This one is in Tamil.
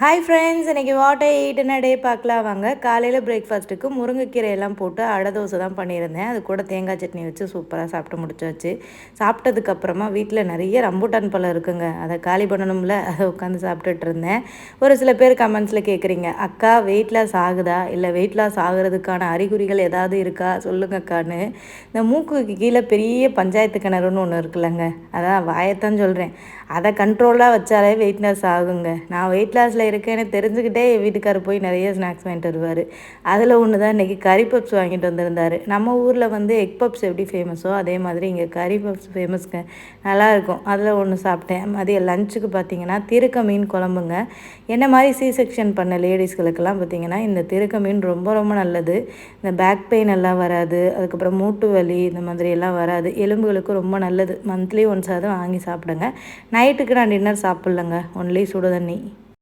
ஹாய் ஃப்ரெண்ட்ஸ், இன்றைக்கி வாட் ஐ ஈட் இன் அ டே பார்க்கலாம் வாங்க. காலையில் பிரேக்ஃபாஸ்ட்டுக்கு முருங்கைக்கீரை எல்லாம் போட்டு அடை தோசை தான் பண்ணியிருந்தேன். அது கூட தேங்காய் சட்னி வச்சு சூப்பராக சாப்பிட்டு முடிச்சாச்சு. சாப்பிட்டதுக்கப்புறமா வீட்டில் நிறைய ரம்பூட்டான் பழம் இருக்குங்க. அதை காலி பண்ணணும்ல, அதை உட்காந்து சாப்பிட்டுட்டு இருந்தேன். ஒரு சில பேர் கமெண்ட்ஸில் கேட்குறீங்க, அக்கா வெயிட் லாஸ் ஆகுதா, இல்லை வெயிட் லாஸ் ஆகுறதுக்கான அறிகுறிகள் ஏதாவது இருக்கா சொல்லுங்க அக்கான்னு. இந்த மூக்குக்கு கீழே பெரிய பஞ்சாயத்து கிணறுன்னு ஒன்று இருக்குல்லங்க, அதான் வாயத்தான் சொல்கிறேன். அதை கண்ட்ரோலாக வச்சாலே வெயிட் லாஸ் ஆகுங்க. நான் வெயிட் லாஸில் இருக்கேன்னு தெரிஞ்சுக்கிட்டே என் வீட்டுக்காரர் போய் நிறைய ஸ்நாக்ஸ் வாங்கிட்டு வருவார். அதில் ஒன்று தான் இன்றைக்கி கறி பப்ஸ் வாங்கிட்டு வந்திருந்தார். நம்ம ஊரில் வந்து எக் பப்ஸ் எப்படி ஃபேமஸோ அதே மாதிரி இங்கே கறி பப்ஸ் ஃபேமஸ்ங்க. நல்லாயிருக்கும். அதில் ஒன்று சாப்பிட்டேன். மதியம் லஞ்சுக்கு பார்த்திங்கன்னா திருக்க மீன் குழம்புங்க. என்ன மாதிரி சி செக்ஷன் பண்ண லேடிஸ்களுக்கெல்லாம் பார்த்திங்கன்னா இந்த திருக்க மீன் ரொம்ப ரொம்ப நல்லது. இந்த பேக் பெயின் எல்லாம் வராது, அதுக்கப்புறம் மூட்டு வலி இந்த மாதிரி எல்லாம் வராது, எலும்புகளுக்கு ரொம்ப நல்லது. மந்த்லி ஒன்ஸாவது வாங்கி சாப்பிடுங்க. நைட்டுக்கு நான் டின்னர் சாப்பிட்லங்க, ஒன்லி சுடு தண்ணி.